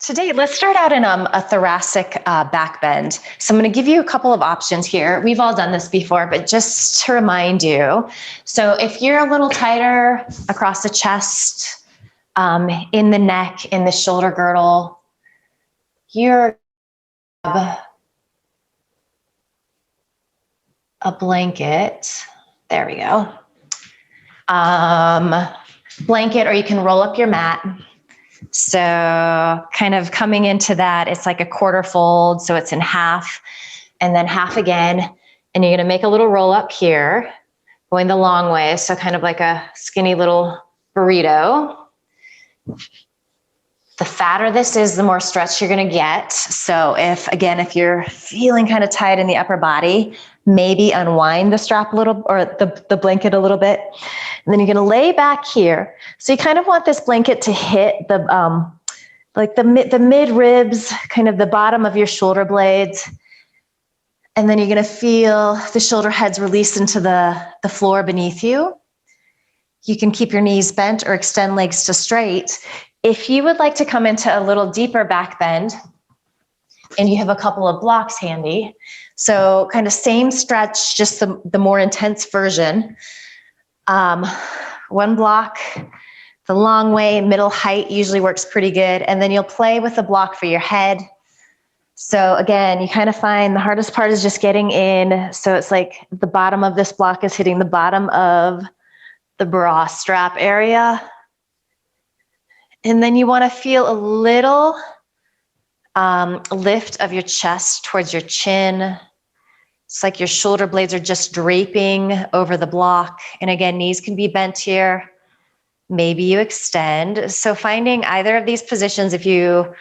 Today, let's start out in a thoracic back bend. So I'm going to give you a couple of options here. We've all done this before, but just to remind you. So if you're a little tighter across the chest, in the neck, in the shoulder girdle, you're a blanket. There we go. Blanket, or you can roll up your mat. So kind of coming into that, it's like a quarter fold. So it's in half and then half again. And you're going to make a little roll up here, going the long way. So kind of like a skinny little burrito. The fatter this is, the more stretch you're going to get. So if you're feeling kind of tight in the upper body, maybe unwind the strap a little, or the blanket a little bit. And then you're going to lay back here. So you kind of want this blanket to hit the mid ribs, kind of the bottom of your shoulder blades. And then you're going to feel the shoulder heads release into the floor beneath you. You can keep your knees bent or extend legs to straight. If you would like to come into a little deeper back bend, and you have a couple of blocks handy, so kind of same stretch, just the more intense version. One block, the long way, middle height usually works pretty good. And then you'll play with the block for your head. So again, you kind of find the hardest part is just getting in. So it's like the bottom of this block is hitting the bottom of the bra strap area. And then you want to feel a little lift of your chest towards your chin. It's like your shoulder blades are just draping over the block. And again, knees can be bent here. Maybe you extend. So finding either of these positions, if you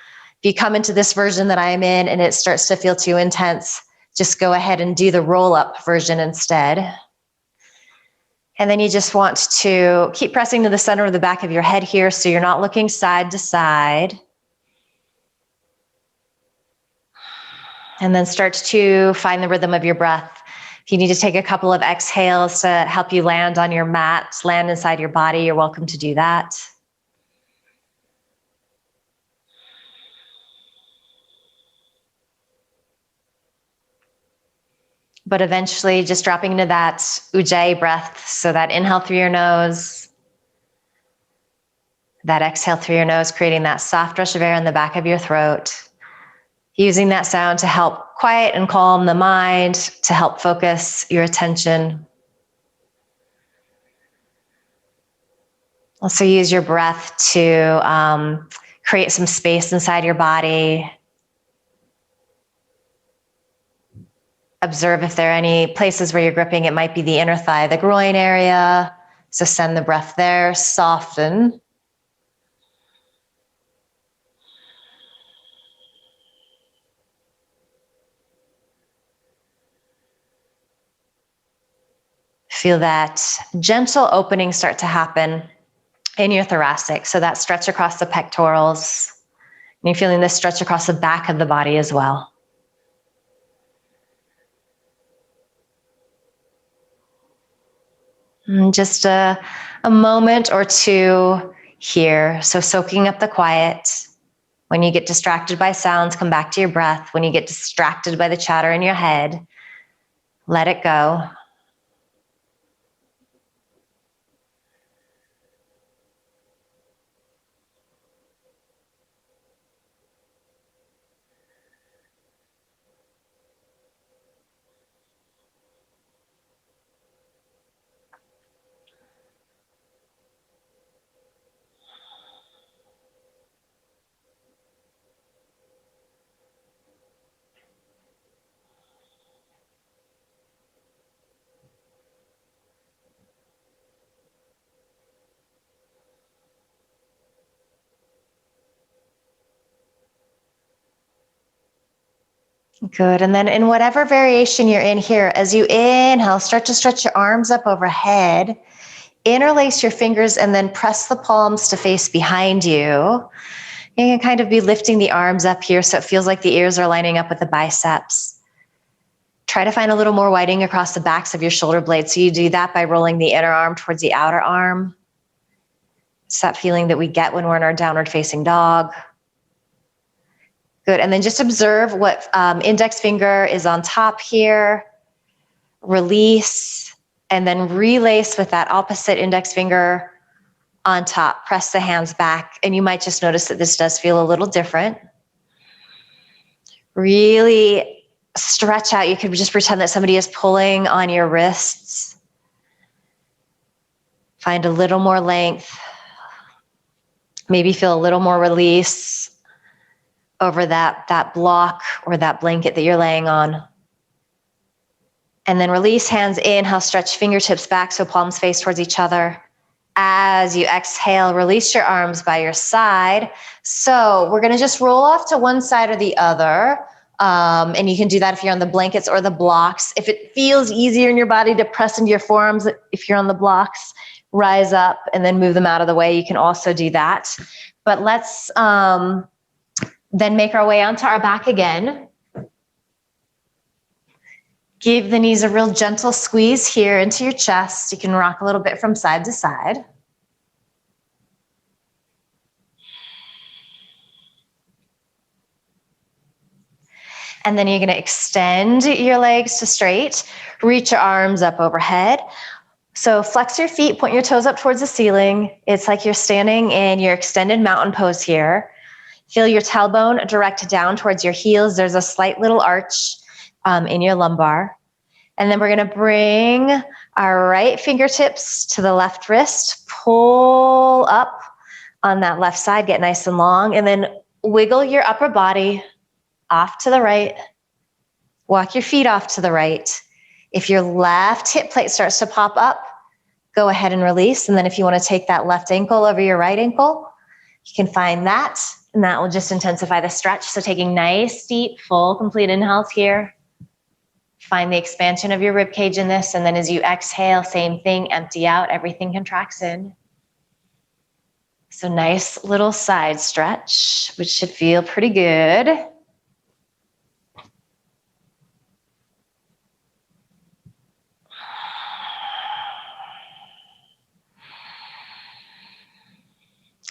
come into this version that I'm in and it starts to feel too intense, just go ahead and do the roll up version instead. And then you just want to keep pressing to the center of the back of your head here, so you're not looking side to side. And then start to find the rhythm of your breath. If you need to take a couple of exhales to help you land on your mat, land inside your body, you're welcome to do that. But eventually just dropping into that ujjayi breath. So that inhale through your nose, that exhale through your nose, creating that soft rush of air in the back of your throat. Using that sound to help quiet and calm the mind, to help focus your attention. Also use your breath to create some space inside your body. Observe if there are any places where you're gripping. It might be the inner thigh, the groin area. So send the breath there, soften. Feel that gentle opening start to happen in your thoracic. So that stretch across the pectorals. And you're feeling this stretch across the back of the body as well. And just a moment or two here. So soaking up the quiet. When you get distracted by sounds, come back to your breath. When you get distracted by the chatter in your head, let it go. Good. And then in whatever variation you're in here, as you inhale, start to stretch your arms up overhead, interlace your fingers, and then press the palms to face behind you. You can kind of be lifting the arms up here so it feels like the ears are lining up with the biceps. Try to find a little more widening across the backs of your shoulder blades. So you do that by rolling the inner arm towards the outer arm. It's that feeling that we get when we're in our downward facing dog. Good. And then just observe what index finger is on top here. Release, and then relace with that opposite index finger on top. Press the hands back, and you might just notice that this does feel a little different. Really stretch out. You could just pretend that somebody is pulling on your wrists. Find a little more length. Maybe feel a little more release over that block or that blanket that you're laying on. And then release, hands inhale, stretch fingertips back so palms face towards each other. As you exhale, release your arms by your side. So we're gonna just roll off to one side or the other. And you can do that if you're on the blankets or the blocks. If it feels easier in your body to press into your forearms, if you're on the blocks, rise up and then move them out of the way. You can also do that. But let's then make our way onto our back again. Give the knees a real gentle squeeze here into your chest. You can rock a little bit from side to side. And then you're gonna extend your legs to straight, reach your arms up overhead. So flex your feet, point your toes up towards the ceiling. It's like you're standing in your extended mountain pose here. Feel your tailbone direct down towards your heels. There's a slight little arch in your lumbar. And then we're gonna bring our right fingertips to the left wrist, pull up on that left side, get nice and long, and then wiggle your upper body off to the right. Walk your feet off to the right. If your left hip plate starts to pop up, go ahead and release. And then if you want to take that left ankle over your right ankle, you can find that, and that will just intensify the stretch. So taking nice, deep, full, complete inhales here. Find the expansion of your rib cage in this, and then as you exhale, same thing, empty out, everything contracts in. So nice little side stretch, which should feel pretty good.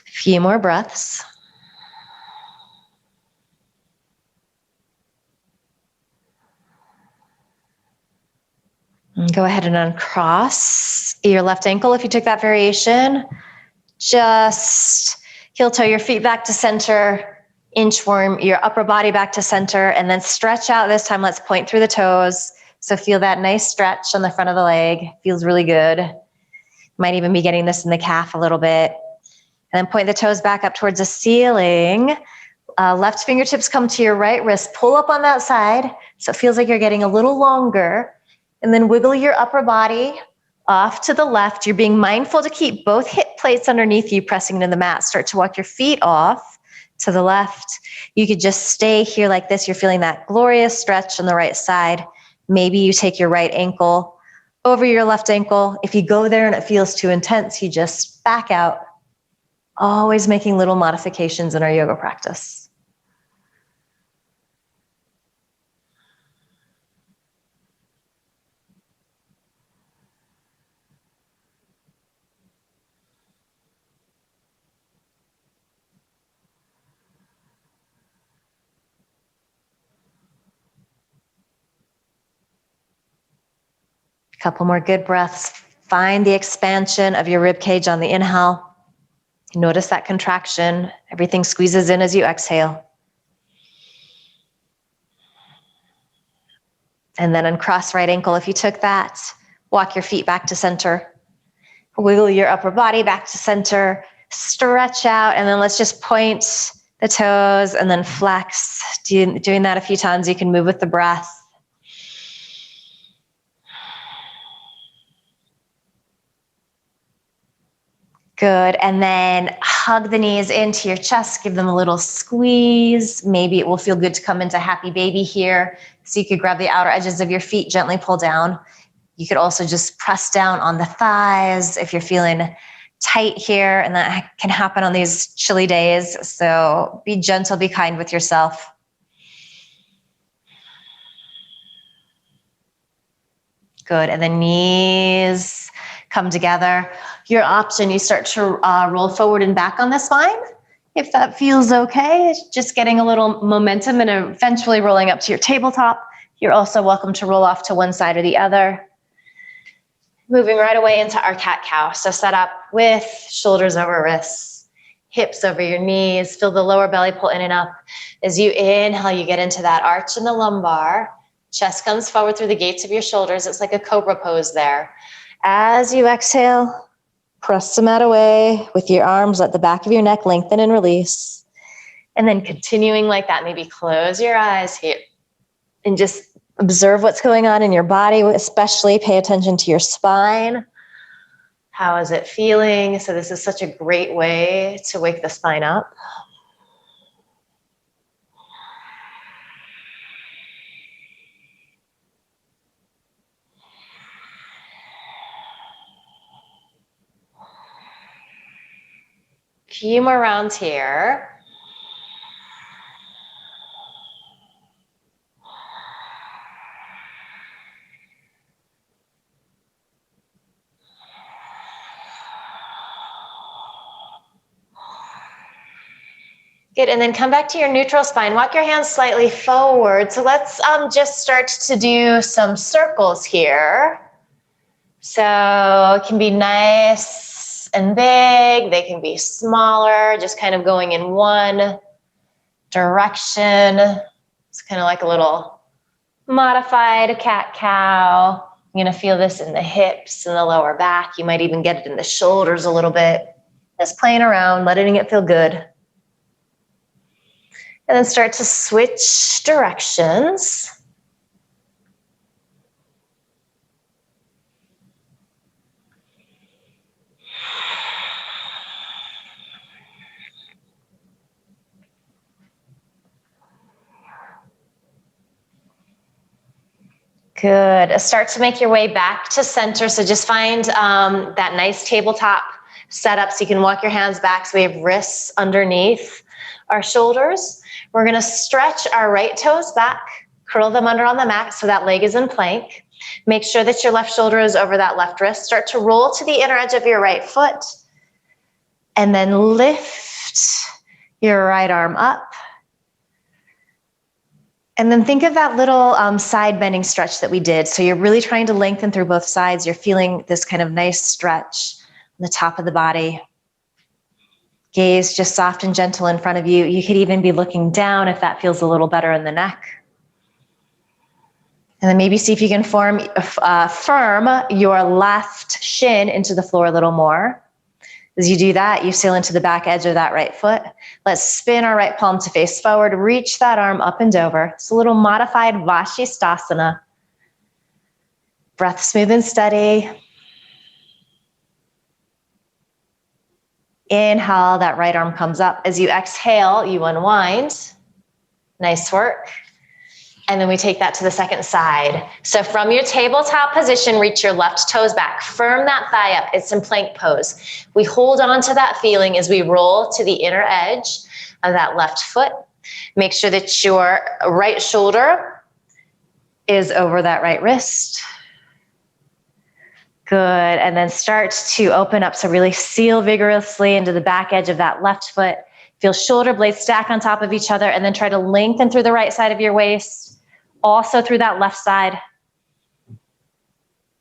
Few more breaths. And go ahead and uncross your left ankle if you took that variation. Just heel toe your feet back to center, inchworm your upper body back to center, and then stretch out. This time, let's point through the toes. So feel that nice stretch on the front of the leg. Feels really good. Might even be getting this in the calf a little bit. And then point the toes back up towards the ceiling. Left fingertips come to your right wrist. Pull up on that side so it feels like you're getting a little longer. And then wiggle your upper body off to the left. You're being mindful to keep both hip plates underneath you, pressing into the mat. Start to walk your feet off to the left. You could just stay here like this. You're feeling that glorious stretch on the right side. Maybe you take your right ankle over your left ankle. If you go there and it feels too intense, you just back out. Always making little modifications in our yoga practice. Couple more good breaths. Find the expansion of your rib cage on the inhale. Notice that contraction. Everything squeezes in as you exhale. And then uncross right ankle if you took that. Walk your feet back to center. Wiggle your upper body back to center. Stretch out, and then let's just point the toes and then flex. Doing that a few times, you can move with the breath. Good, and then hug the knees into your chest, give them a little squeeze. Maybe it will feel good to come into happy baby here. So you could grab the outer edges of your feet, gently pull down. You could also just press down on the thighs if you're feeling tight here, and that can happen on these chilly days. So be gentle, be kind with yourself. Good, and the knees come together. Your option, you start to roll forward and back on the spine. If that feels okay, just getting a little momentum and eventually rolling up to your tabletop. You're also welcome to roll off to one side or the other. Moving right away into our cat-cow. So set up with shoulders over wrists, hips over your knees. Feel the lower belly pull in and up. As you inhale, you get into that arch in the lumbar. Chest comes forward through the gates of your shoulders. It's like a cobra pose there. As you exhale, press the mat away with your arms. Let the back of your neck lengthen and release. And then continuing like that, maybe close your eyes here and just observe what's going on in your body, especially pay attention to your spine. How is it feeling? So this is such a great way to wake the spine up. Few more rounds here. Good, and then come back to your neutral spine. Walk your hands slightly forward. So let's just start to do some circles here. So it can be nice and big. They can be smaller, just kind of going in one direction. It's kind of like a little modified cat-cow. You're gonna feel this in the hips and the lower back. You might even get it in the shoulders a little bit. Just playing around, letting it feel good. And then start to switch directions. Good. Start to make your way back to center. So just find that nice tabletop setup so you can walk your hands back so we have wrists underneath our shoulders. We're going to stretch our right toes back, curl them under on the mat so that leg is in plank. Make sure that your left shoulder is over that left wrist. Start to roll to the inner edge of your right foot and then lift your right arm up. And then think of that little side bending stretch that we did. So you're really trying to lengthen through both sides. You're feeling this kind of nice stretch on the top of the body. Gaze just soft and gentle in front of you. You could even be looking down if that feels a little better in the neck. And then maybe see if you can firm your left shin into the floor a little more. As you do that, you sail into the back edge of that right foot. Let's spin our right palm to face forward. Reach that arm up and over. It's a little modified Vashisthasana. Breath smooth and steady. Inhale, that right arm comes up. As you exhale, you unwind. Nice work. And then we take that to the second side. So from your tabletop position, reach your left toes back. Firm that thigh up. It's in plank pose. We hold on to that feeling as we roll to the inner edge of that left foot. Make sure that your right shoulder is over that right wrist. Good, and then start to open up. So really seal vigorously into the back edge of that left foot. Feel shoulder blades stack on top of each other and then try to lengthen through the right side of your waist. Also through that left side.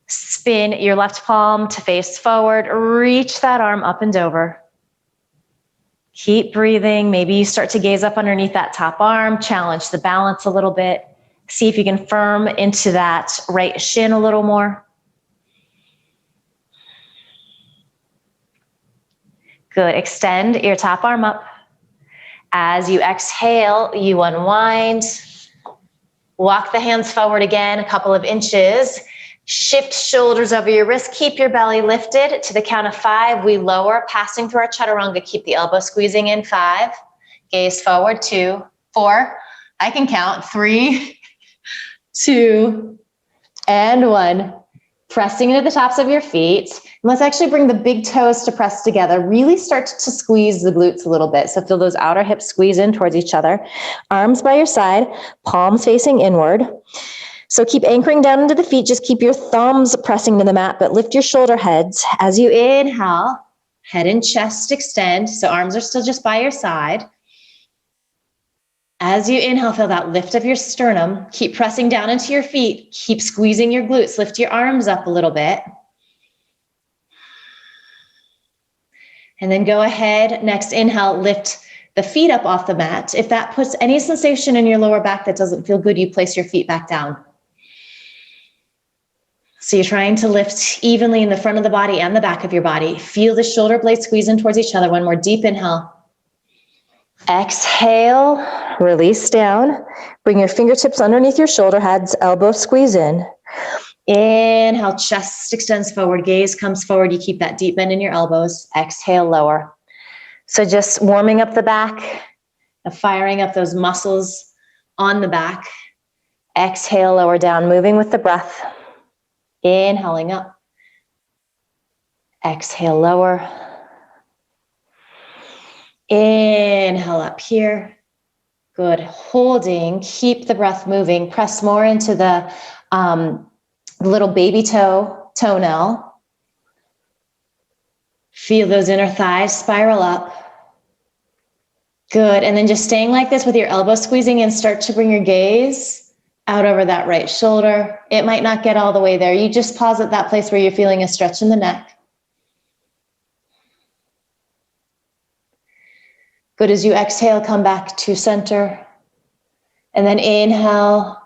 Spin your left palm to face forward. Reach that arm up and over. Keep breathing. Maybe you start to gaze up underneath that top arm. Challenge the balance a little bit. See if you can firm into that right shin a little more. Good. Extend your top arm up. As you exhale, you unwind. Walk the hands forward again, a couple of inches. Shift shoulders over your wrist. Keep your belly lifted. To the count of 5, we lower, passing through our chaturanga. Keep the elbow squeezing in. 5. Gaze forward. 2, 4. I can count. 3, 2, and 1. Pressing into the tops of your feet. And let's actually bring the big toes to press together. Really start to squeeze the glutes a little bit. So feel those outer hips squeeze in towards each other. Arms by your side, palms facing inward. So keep anchoring down into the feet. Just keep your thumbs pressing to the mat, but lift your shoulder heads. As you inhale, Head and chest extend, so arms are still just by your side. As you inhale, feel that lift of your sternum. Keep pressing down into your feet. Keep squeezing your glutes. Lift your arms up a little bit. And then go ahead, next inhale, lift the feet up off the mat. If that puts any sensation in your lower back that doesn't feel good, you place your feet back down. So you're trying to lift evenly in the front of the body and the back of your body. Feel the shoulder blades squeeze in towards each other. One more deep inhale. Exhale, release down. Bring your fingertips underneath your shoulder pads, elbows squeeze in. Inhale, chest extends forward, gaze comes forward. You keep that deep bend in your elbows. Exhale, lower. So just warming up the back, firing up those muscles on the back. Exhale, lower down, moving with the breath. Inhaling up. Exhale, lower. Inhale up here. Good. Holding. Keep the breath moving. Press more into the little baby toenail. Feel those inner thighs spiral up. Good. And then just staying like this with your elbows squeezing in, start to bring your gaze out over that right shoulder. It might not get all the way there. You just pause at that place where you're feeling a stretch in the neck. Good. As you exhale, come back to center. And then inhale,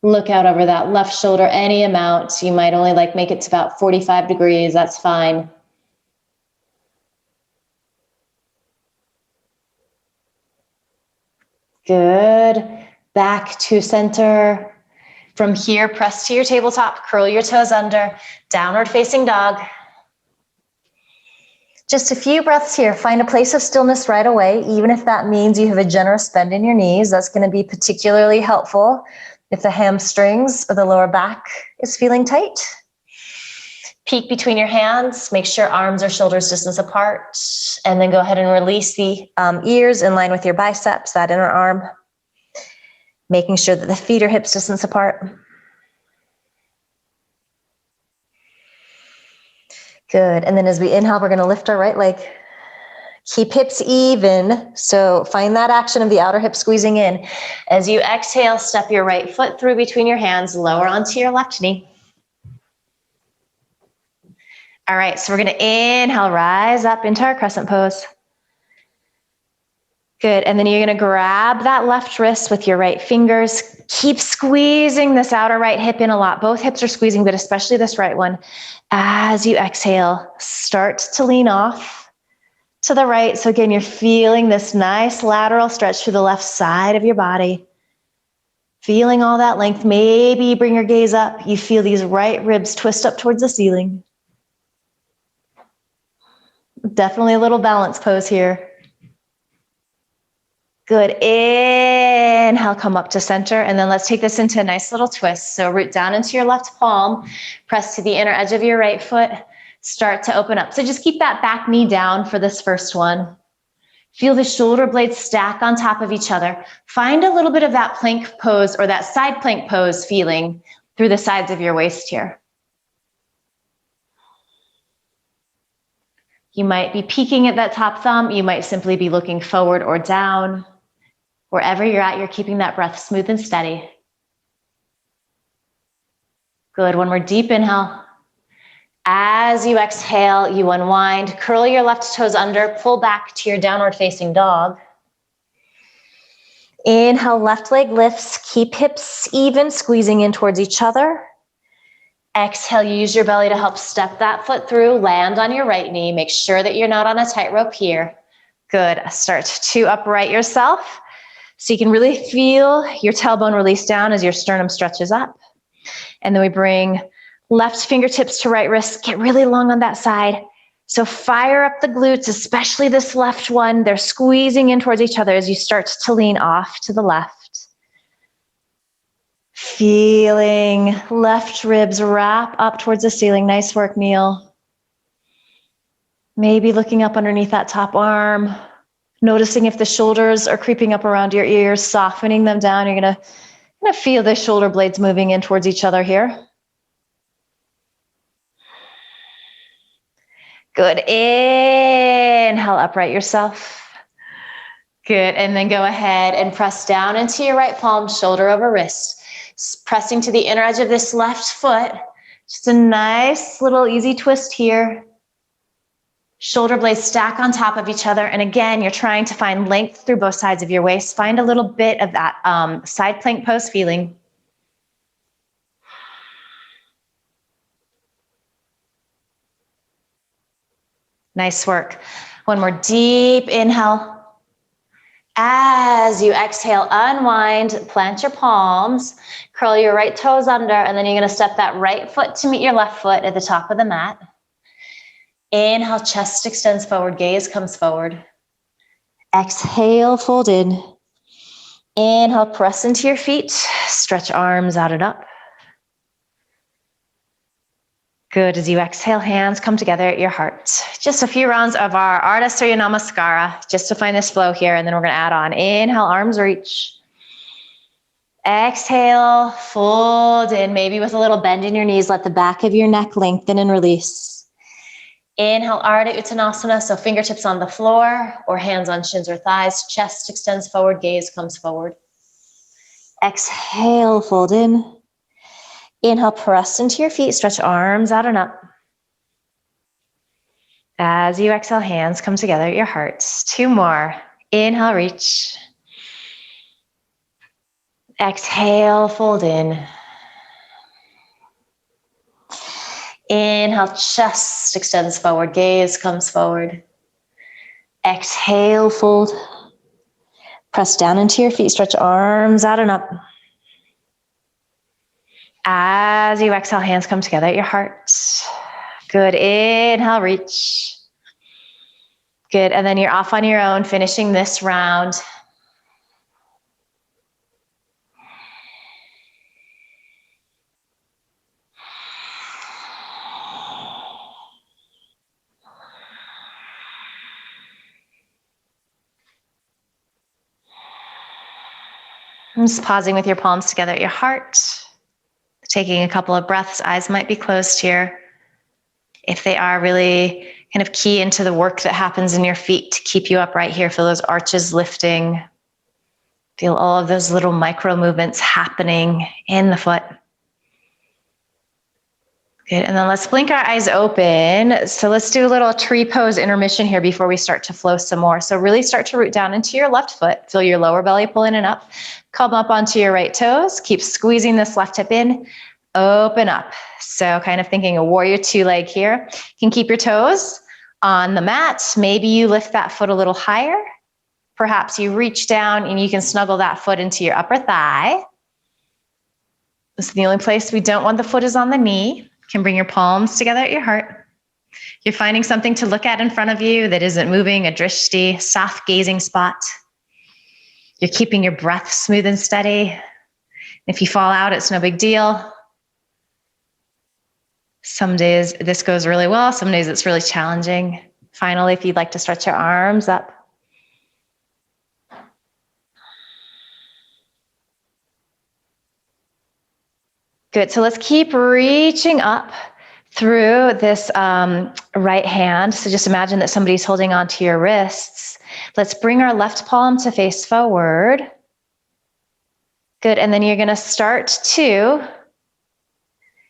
look out over that left shoulder any amount. You might only make it to about 45 degrees. That's fine. Good. Back to center. From here, press to your tabletop, curl your toes under, downward facing dog. Just a few breaths here. Find a place of stillness right away, even if that means you have a generous bend in your knees. That's going to be particularly helpful if the hamstrings or the lower back is feeling tight. Peek between your hands. Make sure arms or shoulders distance apart. And then go ahead and release the ears in line with your biceps, that inner arm. Making sure that the feet are hips distance apart. Good. And then as we inhale, we're going to lift our right leg. Keep hips even. So find that action of the outer hip squeezing in. As you exhale, step your right foot through between your hands, lower onto your left knee. All right, so we're going to inhale, rise up into our crescent pose. Good, and then you're going to grab that left wrist with your right fingers. Keep squeezing this outer right hip in a lot. Both hips are squeezing, but especially this right one. As you exhale, start to lean off to the right. So again, you're feeling this nice lateral stretch through the left side of your body. Feeling all that length. Maybe you bring your gaze up. You feel these right ribs twist up towards the ceiling. Definitely a little balance pose here. Good. Inhale, come up to center. And then let's take this into a nice little twist. So root down into your left palm. Press to the inner edge of your right foot. Start to open up. So just keep that back knee down for this first one. Feel the shoulder blades stack on top of each other. Find a little bit of that plank pose or that side plank pose feeling through the sides of your waist here. You might be peeking at that top thumb. You might simply be looking forward or down. Wherever you're at, you're keeping that breath smooth and steady. Good. One more deep inhale. As you exhale, you unwind. Curl your left toes under. Pull back to your downward facing dog. Inhale, left leg lifts. Keep hips even, squeezing in towards each other. Exhale, use your belly to help step that foot through. Land on your right knee. Make sure that you're not on a tightrope here. Good. Start to upright yourself so you can really feel your tailbone release down as your sternum stretches up. And then we bring left fingertips to right wrist. Get really long on that side. So fire up the glutes, especially this left one. They're squeezing in towards each other as you start to lean off to the left. Feeling left ribs wrap up towards the ceiling. Nice work, Neil. Maybe looking up underneath that top arm. Noticing if the shoulders are creeping up around your ears, softening them down. You're gonna feel the shoulder blades moving in towards each other here. Good. Inhale, upright yourself. Good. And then go ahead and press down into your right palm, shoulder over wrist. Pressing to the inner edge of this left foot. Just a nice little easy twist here. Shoulder blades stack on top of each other. And again, you're trying to find length through both sides of your waist. Find a little bit of that side plank pose feeling. Nice work. One more deep inhale. As you exhale, unwind, plant your palms, curl your right toes under, and then you're going to step that right foot to meet your left foot at the top of the mat. Inhale, chest extends forward, gaze comes forward. Exhale, fold in. Inhale, press into your feet, stretch arms out and up. Good. As you exhale, hands come together at your heart. Just a few rounds of our Ardha Surya Namaskara, just to find this flow here, and then we're going to add on. Inhale, arms reach. Exhale, fold in, maybe with a little bend in your knees. Let the back of your neck lengthen and release. Inhale, Ardha Uttanasana, so fingertips on the floor or hands on shins or thighs. Chest extends forward, gaze comes forward. Exhale, fold in. Inhale, press into your feet, stretch arms out and up. As you exhale, hands come together at your hearts. Two more. Inhale, reach. Exhale, fold in. Inhale, chest extends forward, gaze comes forward. Exhale, fold. Press down into your feet, stretch arms out and up. As you exhale, hands come together at your heart. Good. Inhale, reach. Good. And then you're off on your own, finishing this round. I'm just pausing with your palms together at your heart. Taking a couple of breaths, eyes might be closed here. If they are, really kind of key into the work that happens in your feet to keep you upright here. Feel those arches lifting. Feel all of those little micro movements happening in the foot. Good, and then let's blink our eyes open. So let's do a little tree pose intermission here before we start to flow some more. So really start to root down into your left foot. Feel your lower belly pull in and up. Come up onto your right toes. Keep squeezing this left hip in. Open up. So kind of thinking a warrior two leg here. You can keep your toes on the mat. Maybe you lift that foot a little higher. Perhaps you reach down and you can snuggle that foot into your upper thigh. This is the only place we don't want the foot is on the knee. You can bring your palms together at your heart. You're finding something to look at in front of you that isn't moving, a drishti, soft gazing spot. You're keeping your breath smooth and steady. If you fall out, it's no big deal. Some days this goes really well. Some days it's really challenging. Finally, if you'd like to stretch your arms up. Good, so let's keep reaching up through this right hand. So just imagine that somebody's holding onto your wrists. Let's bring our left palm to face forward. Good, and then you're gonna start to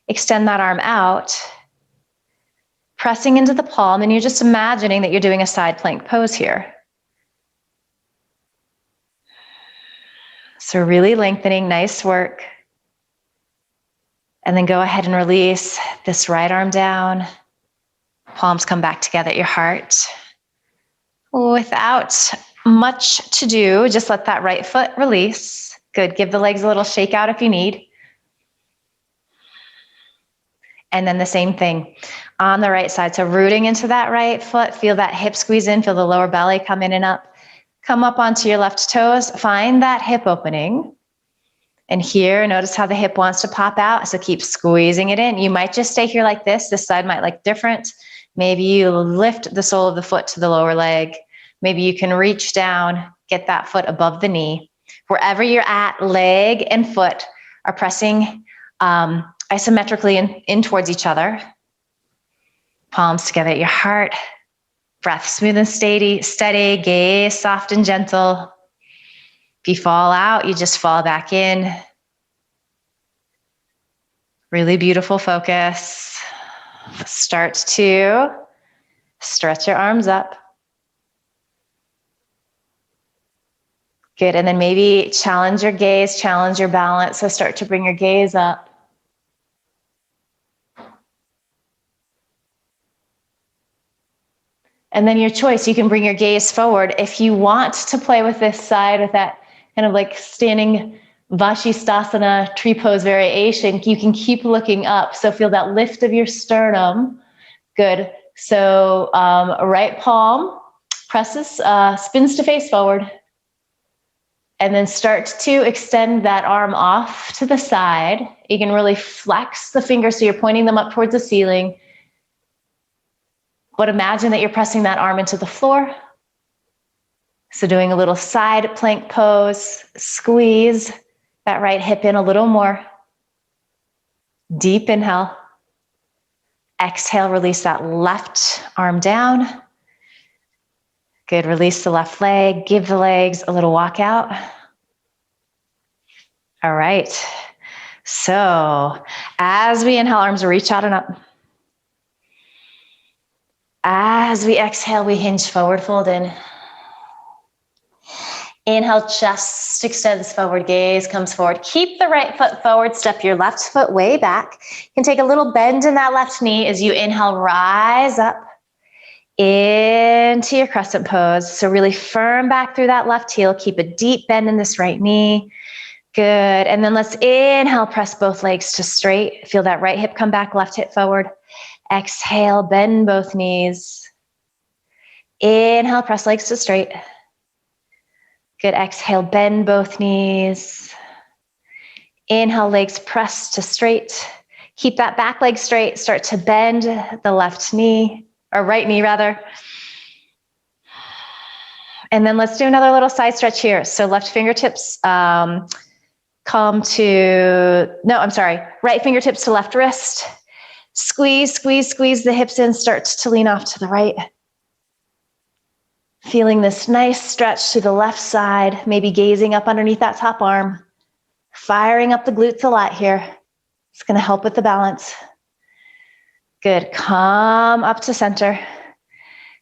extend that arm out, pressing into the palm, and you're just imagining that you're doing a side plank pose here. So really lengthening, nice work. And then go ahead and release this right arm down. Palms come back together at your heart. Without much to do, just let that right foot release. Good, give the legs a little shake out if you need. And then the same thing on the right side. So rooting into that right foot, feel that hip squeeze in, feel the lower belly come in and up. Come up onto your left toes, find that hip opening. And here, notice how the hip wants to pop out. So keep squeezing it in. You might just stay here like this. This side might look different. Maybe you lift the sole of the foot to the lower leg. Maybe you can reach down, get that foot above the knee. Wherever you're at, leg and foot are pressing isometrically in towards each other. Palms together at your heart. Breath smooth and steady, gaze soft and gentle. If you fall out, you just fall back in. Really beautiful focus. Start to stretch your arms up. Good, and then maybe challenge your gaze, challenge your balance. So start to bring your gaze up. And then your choice, you can bring your gaze forward. If you want to play with this side, with that kind of like standing Vashisthasana tree pose variation, you can keep looking up. So feel that lift of your sternum. Good. So right palm presses, spins to face forward. And then start to extend that arm off to the side. You can really flex the fingers so you're pointing them up towards the ceiling. But imagine that you're pressing that arm into the floor. So doing a little side plank pose, squeeze that right hip in a little more. Deep inhale. Exhale, release that left arm down. Good, release the left leg, give the legs a little walk out. All right, so as we inhale, arms reach out and up. As we exhale, we hinge forward, fold in. Inhale, chest extends forward, gaze comes forward. Keep the right foot forward, step your left foot way back. You can take a little bend in that left knee as you inhale, rise up into your crescent pose. So really firm back through that left heel. Keep a deep bend in this right knee. Good. And then let's inhale, press both legs to straight. Feel that right hip come back, left hip forward. Exhale, bend both knees. Inhale, press legs to straight. Good. Exhale, bend both knees. Inhale, legs press to straight. Keep that back leg straight. Start to bend the left knee, or right knee rather. And then let's do another little side stretch here. So left fingertips right fingertips to left wrist. Squeeze, squeeze, squeeze the hips in. Start to lean off to the right. Feeling this nice stretch to the left side, maybe gazing up underneath that top arm. Firing up the glutes a lot here. It's going to help with the balance. Good. Come up to center.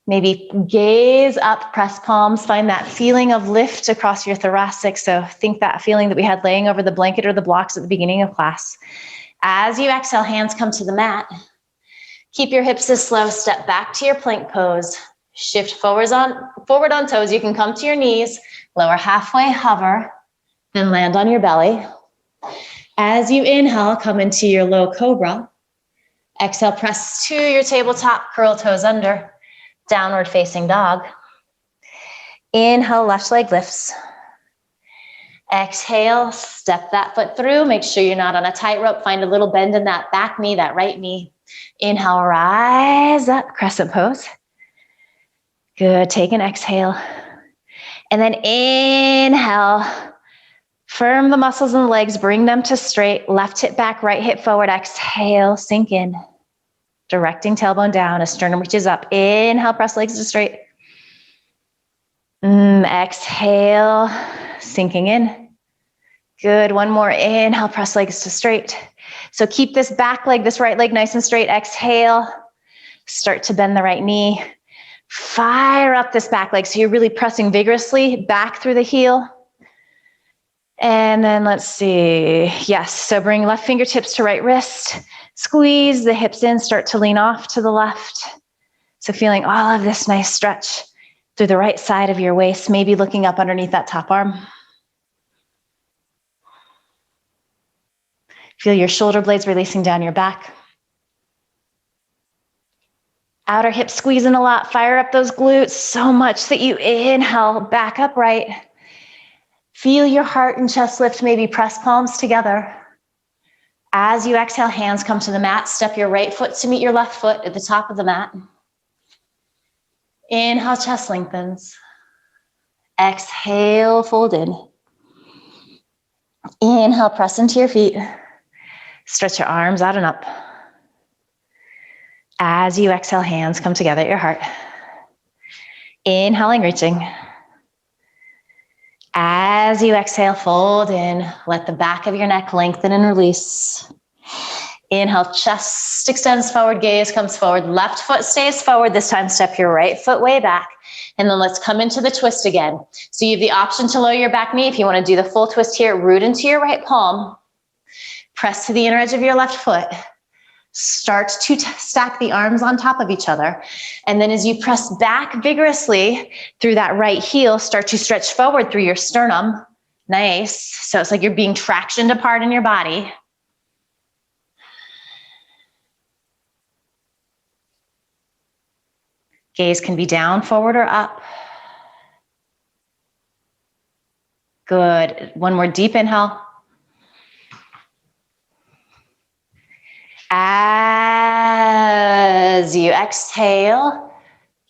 Maybe gaze up, press palms. Find that feeling of lift across your thoracic. So think that feeling that we had laying over the blanket or the blocks at the beginning of class. As you exhale, hands come to the mat. Keep your hips as slow. Step back to your plank pose. Shift forward on toes. You can come to your knees, lower halfway, hover, then land on your belly. As you inhale, come into your low cobra. Exhale, press to your tabletop, curl toes under, downward facing dog. Inhale, left leg lifts. Exhale, step that foot through. Make sure you're not on a tightrope. Find a little bend in that back knee, that right knee. Inhale, rise up, crescent pose. Good, take an exhale. And then inhale, firm the muscles in the legs, bring them to straight. Left hip back, right hip forward. Exhale, sink in. Directing tailbone down as sternum reaches up. Inhale, press legs to straight. Exhale, sinking in. Good, one more. Inhale, press legs to straight. So keep this back leg, this right leg nice and straight. Exhale, start to bend the right knee. Fire up this back leg. So you're really pressing vigorously back through the heel. And then let's see. Yes, so bring left fingertips to right wrist. Squeeze the hips in, start to lean off to the left. So feeling all of this nice stretch through the right side of your waist, maybe looking up underneath that top arm. Feel your shoulder blades releasing down your back. Outer hip squeezing a lot. Fire up those glutes so much that you inhale, back upright. Feel your heart and chest lift, maybe press palms together. As you exhale, hands come to the mat. Step your right foot to meet your left foot at the top of the mat. Inhale, chest lengthens. Exhale, fold in. Inhale, press into your feet. Stretch your arms out and up. As you exhale, hands come together at your heart. Inhaling, reaching. As you exhale, fold in. Let the back of your neck lengthen and release. Inhale, chest extends forward, gaze comes forward. Left foot stays forward. This time, step your right foot way back. And then let's come into the twist again. So you have the option to lower your back knee. If you want to do the full twist here, root into your right palm. Press to the inner edge of your left foot. Start to stack the arms on top of each other. And then as you press back vigorously through that right heel, start to stretch forward through your sternum. Nice. So it's like you're being tractioned apart in your body. Gaze can be down, forward, or up. Good. One more deep inhale. As you exhale,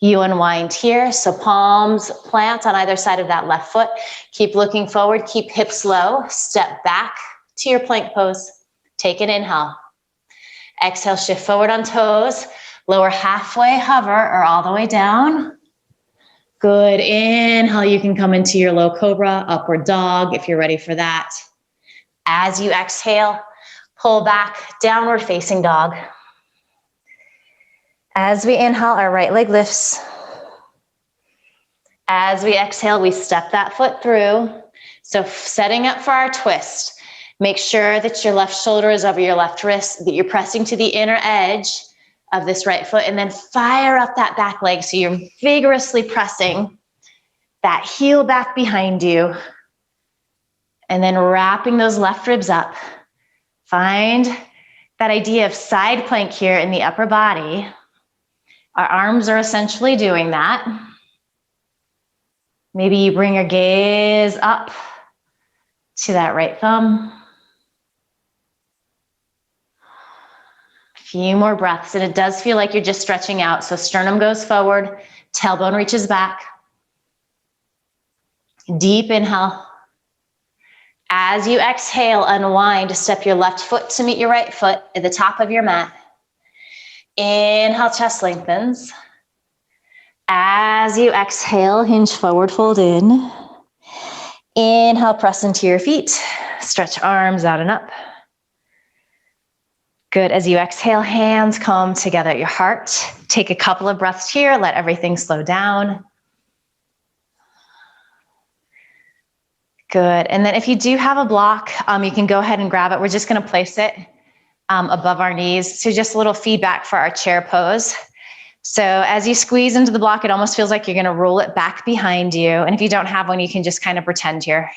you unwind here. So palms plant on either side of that left foot. Keep looking forward, keep hips low. Step back to your plank pose. Take an inhale. Exhale, shift forward on toes. Lower halfway, hover, or all the way down. Good. Inhale, you can come into your low cobra, upward dog if you're ready for that. As you exhale, pull back, downward facing dog. As we inhale, our right leg lifts. As we exhale, we step that foot through. So setting up for our twist, make sure that your left shoulder is over your left wrist, that you're pressing to the inner edge of this right foot, and then fire up that back leg. So you're vigorously pressing that heel back behind you, and then wrapping those left ribs up. Find that idea of side plank here in the upper body. Our arms are essentially doing that. Maybe you bring your gaze up to that right thumb. Few more breaths, and it does feel like you're just stretching out. So sternum goes forward, tailbone reaches back. Deep inhale. As you exhale, unwind, step your left foot to meet your right foot at the top of your mat. Inhale, chest lengthens. As you exhale, hinge forward, fold in. Inhale, press into your feet. Stretch arms out and up. Good. As you exhale, hands come together at your heart. Take a couple of breaths here. Let everything slow down. Good. And then if you do have a block, you can go ahead and grab it. We're just going to place it above our knees. So just a little feedback for our chair pose. So as you squeeze into the block, it almost feels like you're going to roll it back behind you. And if you don't have one, you can just kind of pretend here.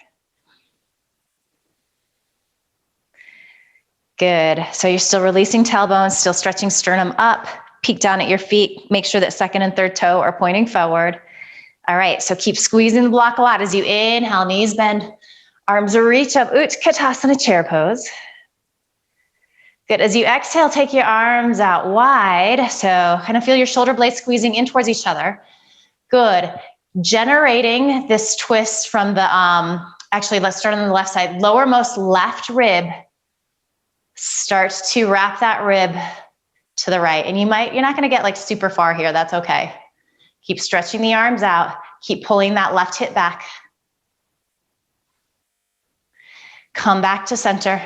Good. So you're still releasing tailbone, still stretching sternum up, peek down at your feet. Make sure that second and third toe are pointing forward. All right. So keep squeezing the block a lot as you inhale, knees bend, arms reach up, Utkatasana chair pose. Good. As you exhale, take your arms out wide. So kind of feel your shoulder blades squeezing in towards each other. Good. Generating this twist from the, actually, let's start on the left side. Lowermost left rib. Start to wrap that rib to the right. And you're not going to get like super far here. That's okay. Keep stretching the arms out. Keep pulling that left hip back. Come back to center.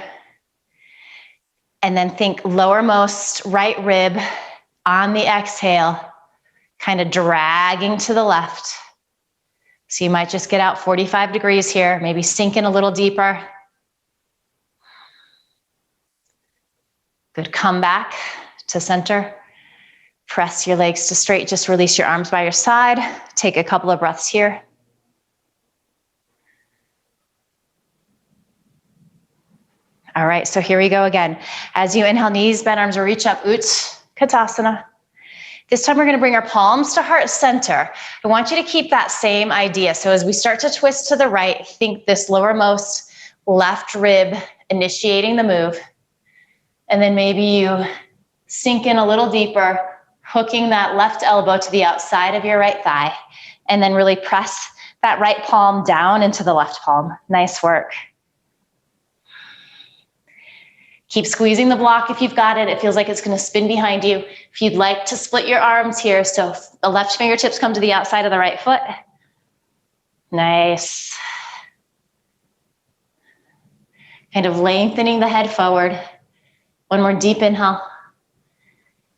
And then think lowermost right rib on the exhale, kind of dragging to the left. So you might just get out 45 degrees here, maybe sink in a little deeper. Good. Come back to center. Press your legs to straight. Just release your arms by your side. Take a couple of breaths here. All right, so here we go again. As you inhale, knees bend, arms reach up, Utkatasana. This time we're going to bring our palms to heart center. I want you to keep that same idea. So as we start to twist to the right, think this lowermost left rib initiating the move. And then maybe you sink in a little deeper, hooking that left elbow to the outside of your right thigh. And then really press that right palm down into the left palm. Nice work. Keep squeezing the block if you've got it. It feels like it's going to spin behind you. If you'd like to split your arms here, so the left fingertips come to the outside of the right foot. Nice. Kind of lengthening the head forward. One more deep inhale.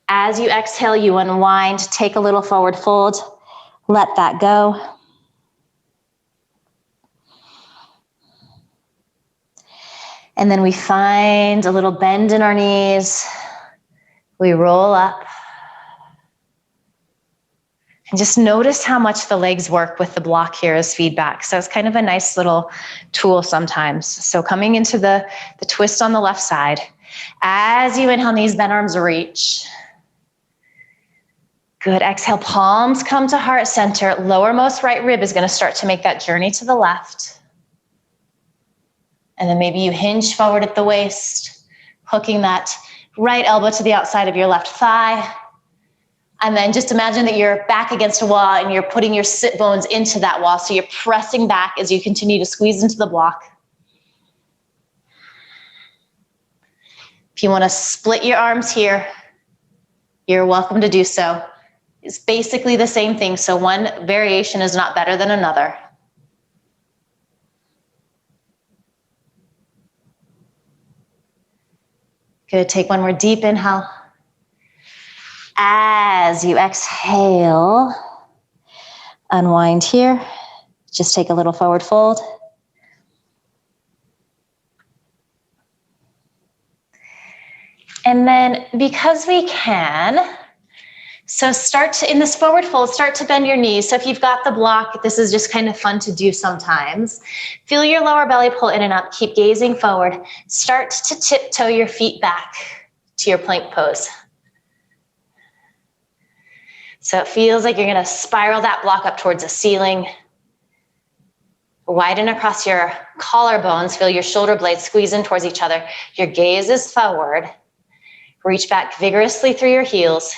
As you exhale, you unwind, take a little forward fold, let that go. And then we find a little bend in our knees. We roll up. And just notice how much the legs work with the block here as feedback. So it's kind of a nice little tool sometimes. So coming into the twist on the left side. As you inhale, knees bend, arms reach. Good, exhale, palms come to heart center. Lowermost right rib is gonna start to make that journey to the left. And then maybe you hinge forward at the waist, hooking that right elbow to the outside of your left thigh. And then just imagine that you're back against a wall and you're putting your sit bones into that wall. So you're pressing back as you continue to squeeze into the block. If you wanna split your arms here, you're welcome to do so. It's basically the same thing, so one variation is not better than another. Good, take one more deep inhale. As you exhale, unwind here. Just take a little forward fold. And then because we can, so start to, in this forward fold, start to bend your knees. So if you've got the block, this is just kind of fun to do sometimes. Feel your lower belly pull in and up. Keep gazing forward. Start to tiptoe your feet back to your plank pose. So it feels like you're going to spiral that block up towards the ceiling. Widen across your collarbones. Feel your shoulder blades squeeze in towards each other. Your gaze is forward. Reach back vigorously through your heels.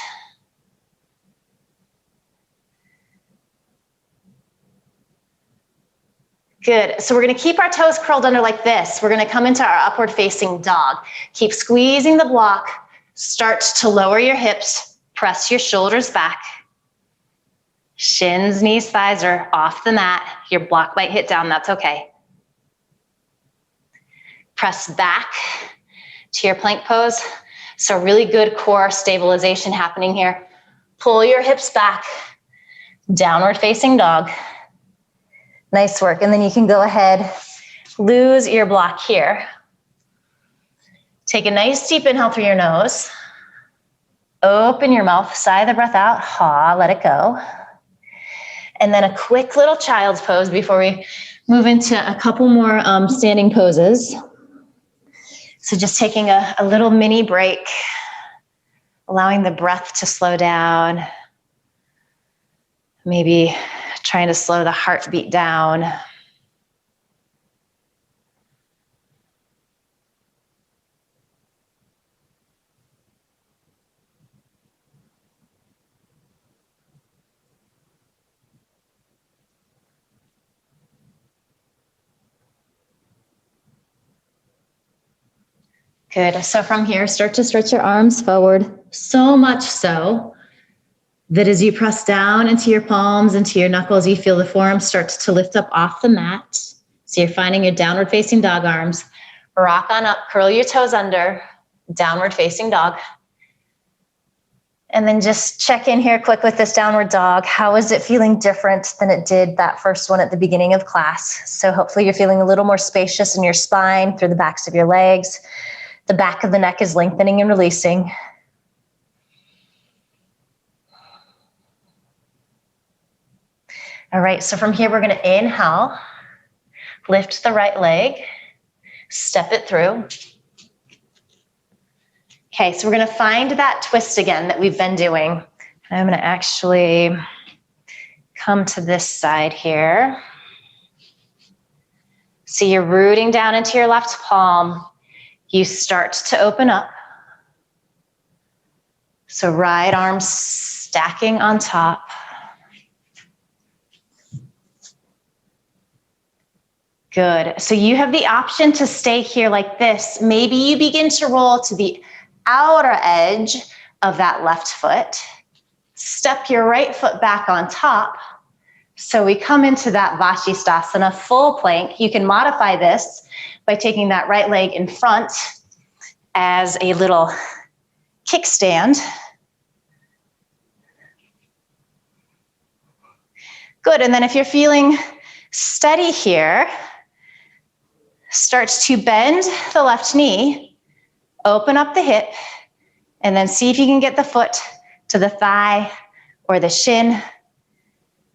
Good, so we're gonna keep our toes curled under like this. We're gonna come into our upward facing dog. Keep squeezing the block. Start to lower your hips. Press your shoulders back. Shins, knees, thighs are off the mat. Your block might hit down, that's okay. Press back to your plank pose. So really good core stabilization happening here. Pull your hips back. Downward facing dog. Nice work, and then you can go ahead, lose your block here. Take a nice deep inhale through your nose. Open your mouth, sigh the breath out, ha, let it go. And then a quick little child's pose before we move into a couple more standing poses. So just taking a little mini break, allowing the breath to slow down. Maybe trying to slow the heartbeat down. Good, so from here, start to stretch your arms forward, so much so that as you press down into your palms, into your knuckles, you feel the forearms start to lift up off the mat. So you're finding your downward facing dog arms. Rock on up, curl your toes under, downward facing dog. And then just check in here quick with this downward dog. How is it feeling different than it did that first one at the beginning of class? So hopefully you're feeling a little more spacious in your spine, through the backs of your legs. The back of the neck is lengthening and releasing. All right, so from here, we're gonna inhale, lift the right leg, step it through. Okay, so we're gonna find that twist again that we've been doing. I'm gonna actually come to this side here. So you're rooting down into your left palm. You start to open up. So right arm stacking on top. Good. So you have the option to stay here like this. Maybe you begin to roll to the outer edge of that left foot. Step your right foot back on top. So we come into that Vashisthasana, full plank. You can modify this by taking that right leg in front as a little kickstand. Good, and then if you're feeling steady here, start to bend the left knee, open up the hip, and then see if you can get the foot to the thigh or the shin.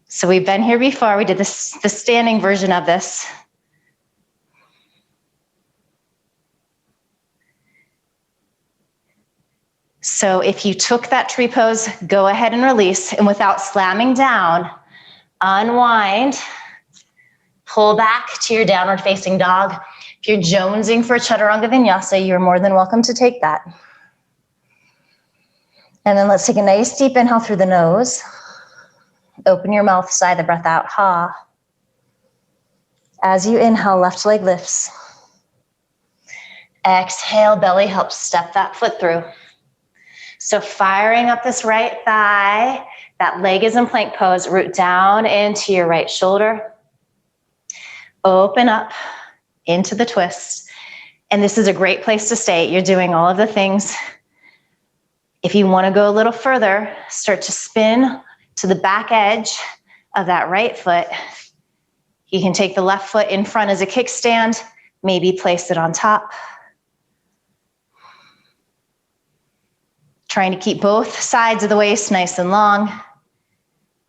So we've been here before. We did the standing version of this. So if you took that tree pose, go ahead and release, and without slamming down, unwind, pull back to your downward facing dog. If you're jonesing for Chaturanga Vinyasa, you're more than welcome to take that. And then let's take a nice deep inhale through the nose. Open your mouth, sigh the breath out, ha. As you inhale, left leg lifts. Exhale, belly helps step that foot through. So firing up this right thigh, that leg is in plank pose, root down into your right shoulder. Open up into the twist. And this is a great place to stay. You're doing all of the things. If you want to go a little further, start to spin to the back edge of that right foot. You can take the left foot in front as a kickstand, maybe place it on top. Trying to keep both sides of the waist nice and long.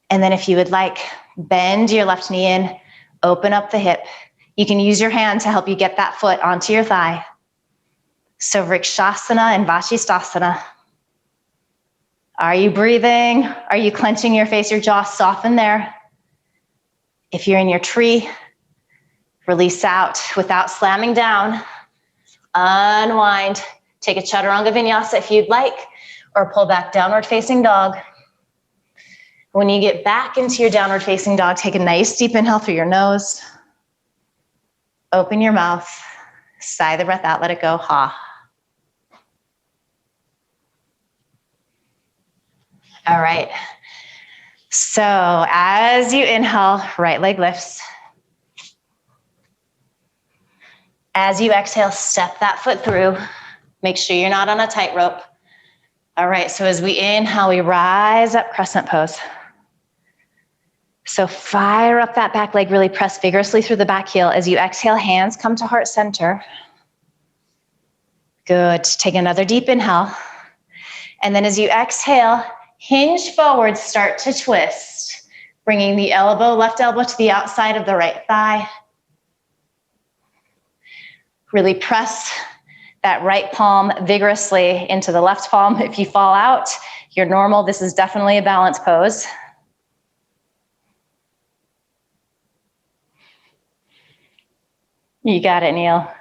And then if you would like, bend your left knee in, open up the hip. You can use your hand to help you get that foot onto your thigh. So Vrikshasana and Vashisthasana. Are you breathing? Are you clenching your face, your jaw? Soften there. If you're in your tree, release out without slamming down. Unwind. Take a Chaturanga Vinyasa if you'd like, or pull back downward facing dog. When you get back into your downward facing dog, take a nice deep inhale through your nose. Open your mouth. Sigh the breath out, let it go, ha. All right, so as you inhale, right leg lifts. As you exhale, step that foot through. Make sure you're not on a tightrope. All right, so as we inhale, we rise up, crescent pose. So fire up that back leg, really press vigorously through the back heel. As you exhale, hands come to heart center. Good, take another deep inhale. And then as you exhale, hinge forward, start to twist, bringing the elbow, left elbow to the outside of the right thigh. Really press that right palm vigorously into the left palm. If you fall out, you're normal. This is definitely a balance pose. You got it, Neil.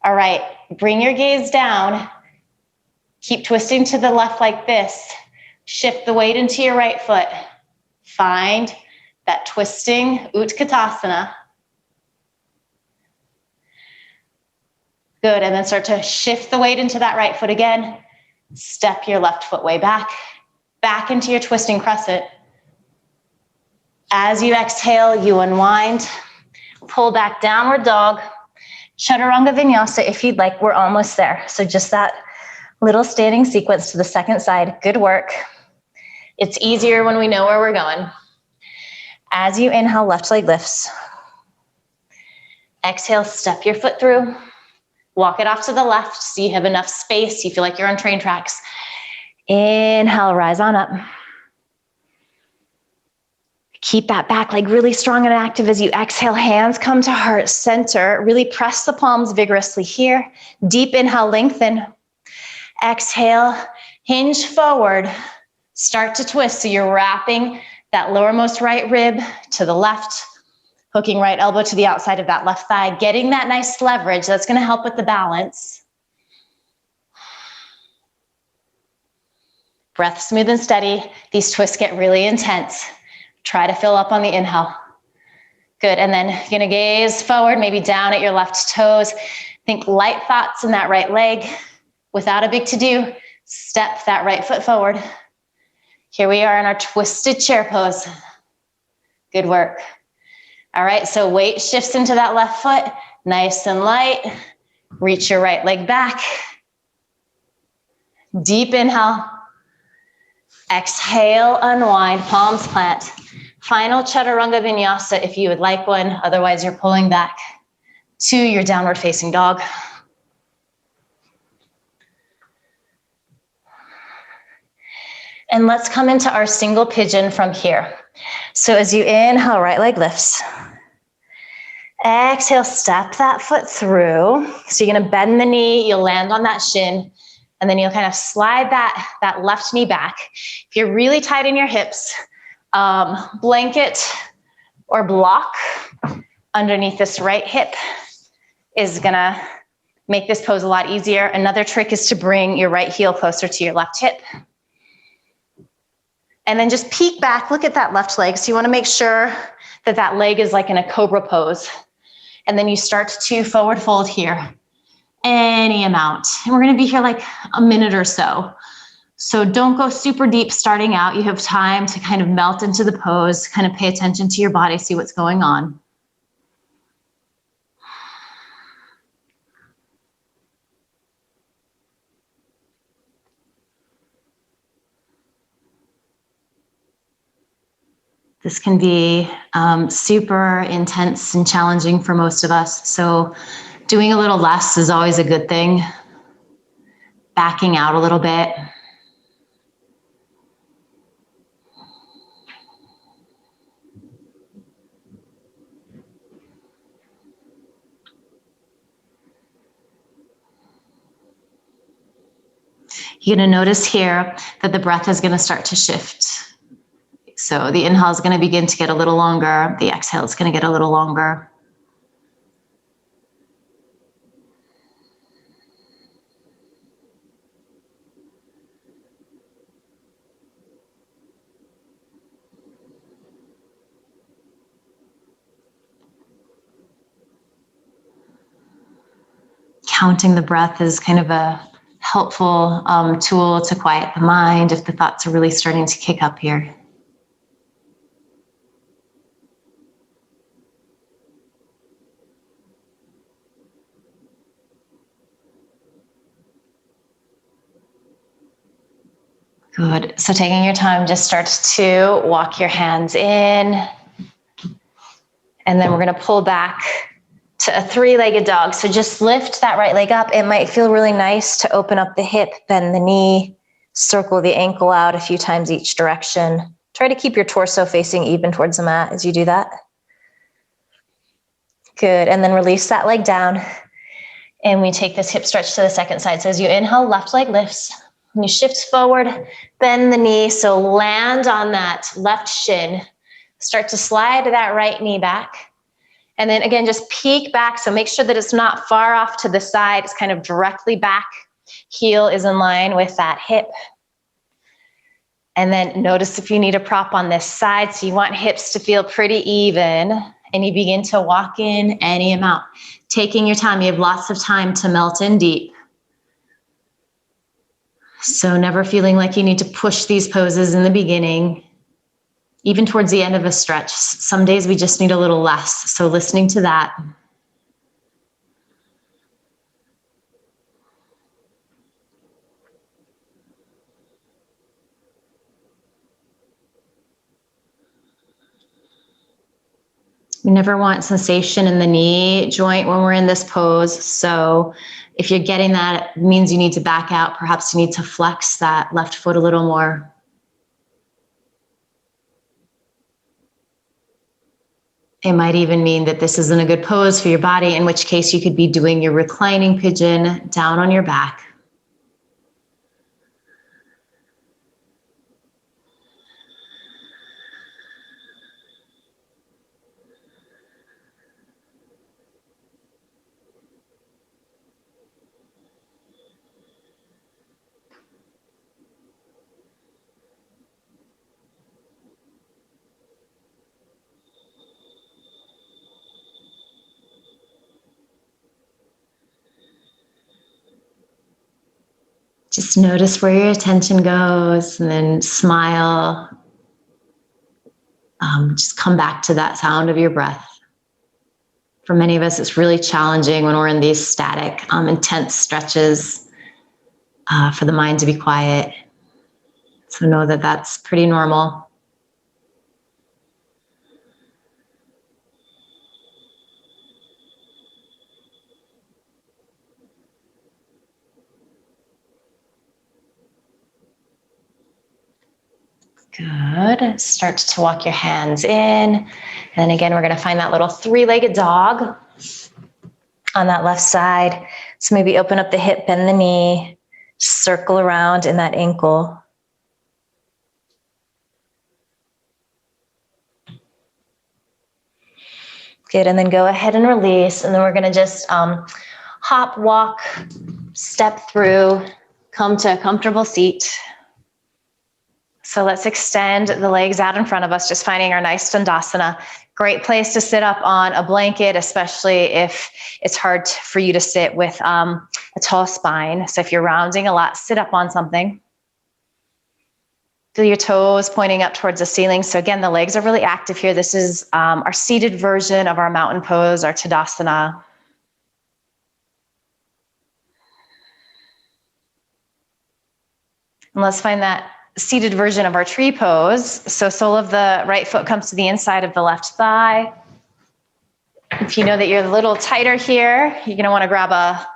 All right, bring your gaze down. Keep twisting to the left like this. Shift the weight into your right foot. Find that twisting Utkatasana. Good, and then start to shift the weight into that right foot again. Step your left foot way back, back into your twisting crescent. As you exhale, you unwind, pull back downward dog. Chaturanga Vinyasa if you'd like, we're almost there. So just that little standing sequence to the second side. Good work. It's easier when we know where we're going. As you inhale, left leg lifts. Exhale, step your foot through. Walk it off to the left so you have enough space. You feel like you're on train tracks. Inhale, rise on up. Keep that back leg really strong and active as you exhale. Hands come to heart center. Really press the palms vigorously here. Deep inhale, lengthen. Exhale, hinge forward. Start to twist. So you're wrapping that lowermost right rib to the left, hooking right elbow to the outside of that left thigh, getting that nice leverage. That's going to help with the balance. Breath smooth and steady. These twists get really intense. Try to fill up on the inhale. Good, and then you're gonna gaze forward, maybe down at your left toes. Think light thoughts in that right leg. Without a big to-do, step that right foot forward. Here we are in our twisted chair pose. Good work. All right, so weight shifts into that left foot, nice and light. Reach your right leg back. Deep inhale. Exhale, unwind, palms plant. Final chaturanga vinyasa if you would like one. Otherwise, you're pulling back to your downward facing dog. And let's come into our single pigeon from here. So as you inhale, right leg lifts. Exhale, step that foot through. So you're gonna bend the knee, you'll land on that shin, and then you'll kind of slide that left knee back. If you're really tight in your hips, blanket or block underneath this right hip is gonna make this pose a lot easier. Another trick is to bring your right heel closer to your left hip. And then just peek back, look at that left leg. So you wanna make sure that that leg is like in a cobra pose. And then you start to forward fold here, any amount. And we're gonna be here like a minute or so. So don't go super deep starting out. You have time to kind of melt into the pose, kind of pay attention to your body, see what's going on. This can be super intense and challenging for most of us. So doing a little less is always a good thing. Backing out a little bit. You're gonna notice here that the breath is gonna start to shift. So the inhale is gonna begin to get a little longer. The exhale is gonna get a little longer. Counting the breath is kind of a helpful tool to quiet the mind if the thoughts are really starting to kick up here. Good. So taking your time, just start to walk your hands in. And then we're going to pull back to a three-legged dog. So just lift that right leg up. It might feel really nice to open up the hip, bend the knee, circle the ankle out a few times each direction. Try to keep your torso facing even towards the mat as you do that. Good. And then release that leg down. And we take this hip stretch to the second side. So as you inhale, left leg lifts. When you shift forward, bend the knee. So land on that left shin. Start to slide that right knee back. And then again, just peek back. So make sure that it's not far off to the side. It's kind of directly back. Heel is in line with that hip. And then notice if you need a prop on this side. So you want hips to feel pretty even. And you begin to walk in any amount. Taking your time. You have lots of time to melt in deep. So never feeling like you need to push these poses in the beginning. Even towards the end of a stretch. Some days we just need a little less. So listening to that. We never want sensation in the knee joint when we're in this pose. So if you're getting that, it means you need to back out. Perhaps you need to flex that left foot a little more. It might even mean that this isn't a good pose for your body, in which case you could be doing your reclining pigeon down on your back. Just notice where your attention goes and then smile. Just come back to that sound of your breath. For many of us, it's really challenging when we're in these static, intense stretches for the mind to be quiet. So know that that's pretty normal. Good. Start to walk your hands in. And then again, we're going to find that little three-legged dog on that left side. So maybe open up the hip, bend the knee, circle around in that ankle. Good. And then go ahead and release. And then we're going to just hop, walk, step through, come to a comfortable seat. So let's extend the legs out in front of us, just finding our nice Dandasana. Great place to sit up on a blanket, especially if it's hard for you to sit with a tall spine. So if you're rounding a lot, sit up on something. Feel your toes pointing up towards the ceiling. So again, the legs are really active here. This is our seated version of our mountain pose, our Tadasana. And let's find that seated version of our tree pose. So sole of the right foot comes to the inside of the left thigh. If you know that you're a little tighter here, you're going to want to grab a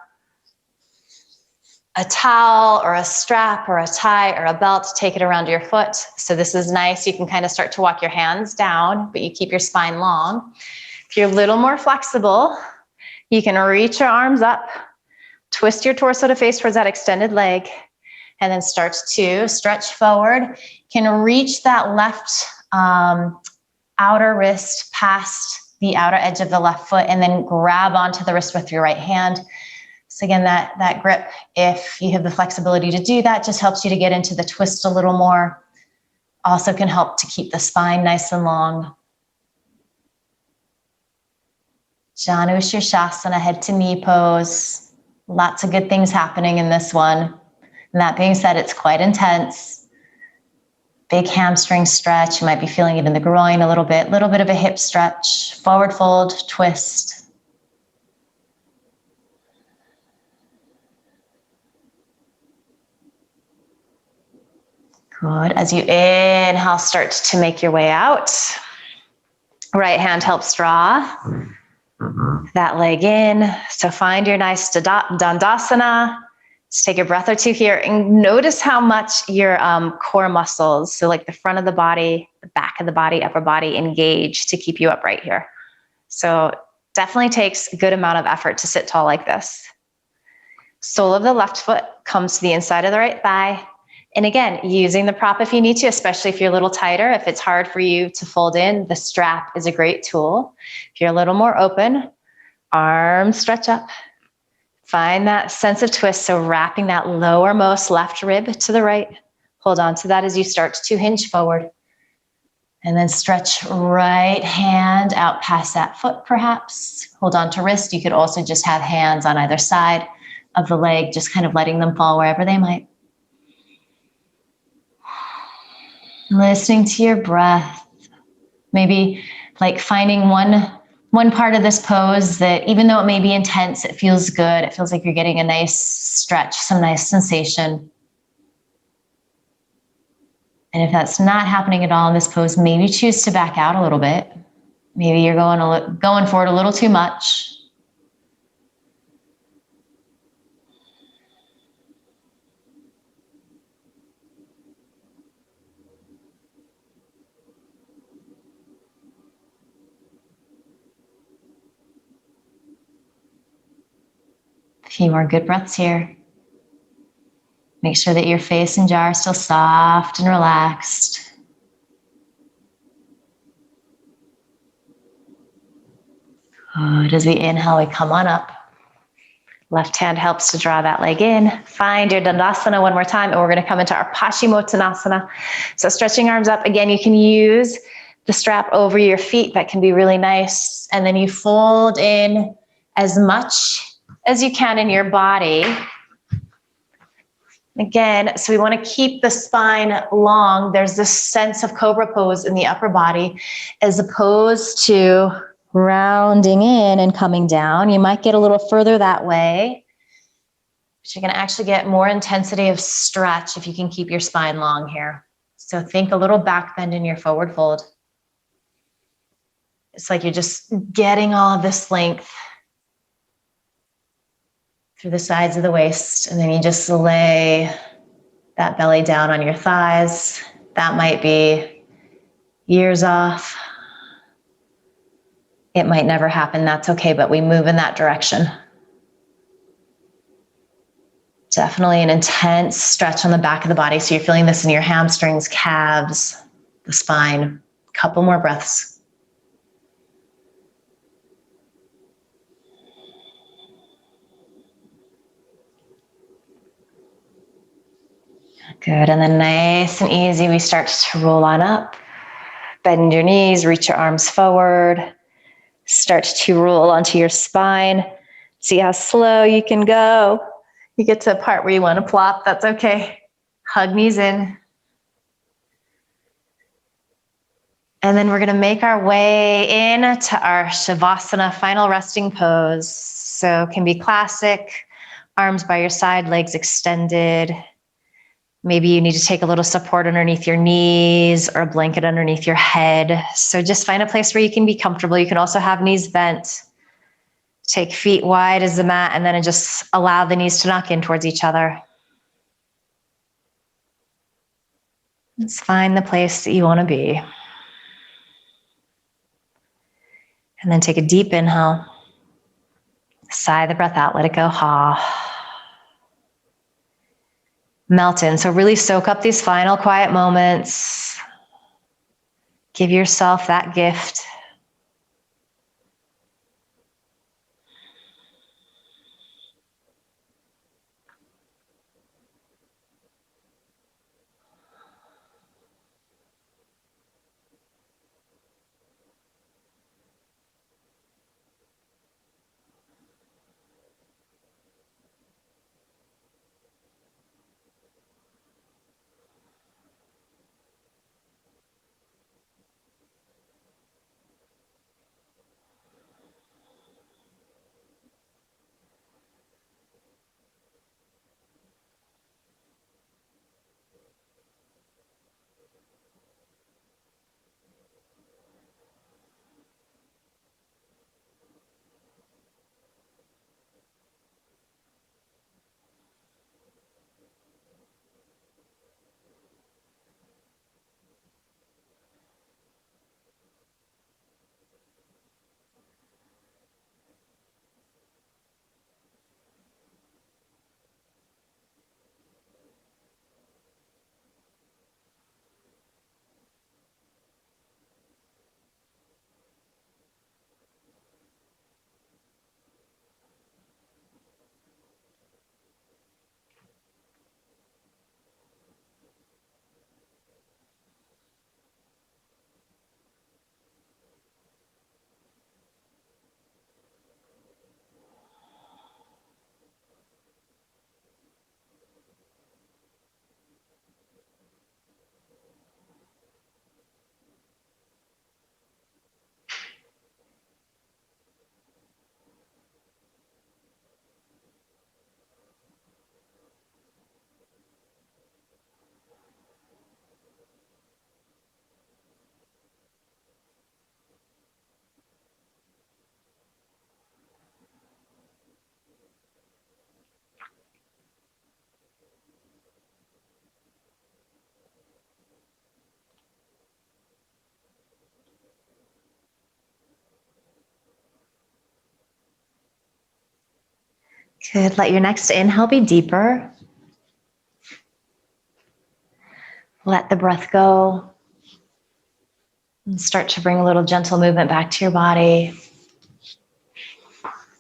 towel or a strap or a tie or a belt, take it around your foot. So this is nice. You can kind of start to walk your hands down, but you keep your spine long. If you're a little more flexible, you can reach your arms up, twist your torso to face towards that extended leg, and then start to stretch forward. Can reach that left outer wrist past the outer edge of the left foot and then grab onto the wrist with your right hand. So again, that grip, if you have the flexibility to do that, just helps you to get into the twist a little more. Also can help to keep the spine nice and long. Jana Shirshasana, head to knee pose. Lots of good things happening in this one. And that being said, it's quite intense. Big hamstring stretch. You might be feeling it in the groin a little bit of a hip stretch. Forward fold, twist. Good. As you inhale, start to make your way out. Right hand helps draw that leg in. So find your nice Dandasana. Just take a breath or two here and notice how much your core muscles, so like the front of the body, the back of the body, upper body, engage to keep you upright here. So definitely takes a good amount of effort to sit tall like this. Sole of the left foot comes to the inside of the right thigh. And again, using the prop if you need to, especially if you're a little tighter. If it's hard for you to fold in, the strap is a great tool. If you're a little more open, arms stretch up. Find that sense of twist. So wrapping that lowermost left rib to the right. Hold on to that as you start to hinge forward. And then stretch right hand out past that foot perhaps. Hold on to wrist. You could also just have hands on either side of the leg, just kind of letting them fall wherever they might. Listening to your breath. Maybe like finding one part of this pose that even though it may be intense, it feels good. It feels like you're getting a nice stretch, some nice sensation. And if that's not happening at all in this pose, maybe choose to back out a little bit. Maybe you're going forward a little too much. A few more good breaths here. Make sure that your face and jaw are still soft and relaxed. Good. As we inhale, we come on up. Left hand helps to draw that leg in. Find your Dandasana one more time, and we're going to come into our Paschimottanasana. So stretching arms up. Again, you can use the strap over your feet. That can be really nice. And then you fold in as much as you can in your body. Again, so we want to keep the spine long. There's this sense of cobra pose in the upper body as opposed to rounding in and coming down. You might get a little further that way, but you're going to actually get more intensity of stretch if you can keep your spine long here. So think a little back bend in your forward fold. It's like you're just getting all of this length through the sides of the waist, and then you just lay that belly down on your thighs. That might be years off. It might never happen, that's okay, but we move in that direction. Definitely an intense stretch on the back of the body. So you're feeling this in your hamstrings, calves, the spine. Couple more breaths. Good, and then nice and easy, we start to roll on up. Bend your knees, reach your arms forward. Start to roll onto your spine. See how slow you can go. You get to a part where you want to plop, that's okay. Hug knees in. And then we're going to make our way into our Shavasana, final resting pose. So it can be classic, arms by your side, legs extended. Maybe you need to take a little support underneath your knees or a blanket underneath your head. So just find a place where you can be comfortable. You can also have knees bent. Take feet wide as the mat, and then just allow the knees to knock in towards each other. Let's find the place that you want to be. And then take a deep inhale. Sigh the breath out, let it go. Melt in. So really soak up these final quiet moments. Give yourself that gift. Good. Let your next inhale be deeper. Let the breath go. And start to bring a little gentle movement back to your body.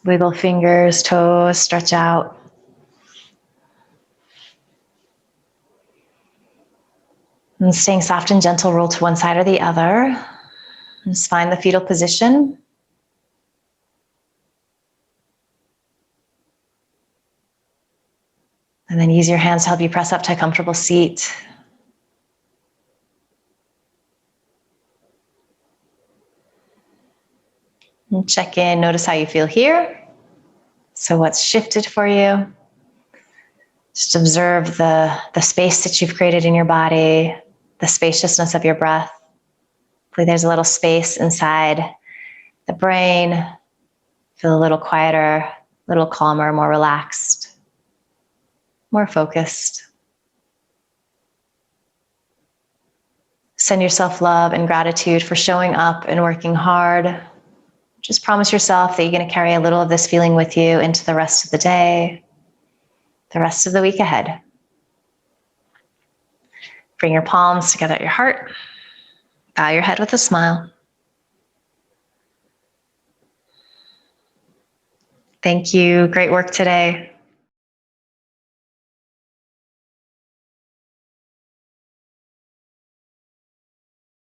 Wiggle fingers, toes, stretch out. And staying soft and gentle, roll to one side or the other. And just find the fetal position. And then use your hands to help you press up to a comfortable seat. And check in, notice how you feel here. So what's shifted for you? Just observe the space that you've created in your body, the spaciousness of your breath. Hopefully there's a little space inside the brain. Feel a little quieter, a little calmer, more relaxed, more focused. Send yourself love and gratitude for showing up and working hard. Just promise yourself that you're going to carry a little of this feeling with you into the rest of the day, the rest of the week ahead. Bring your palms together at your heart. Bow your head with a smile. Thank you. Great work today.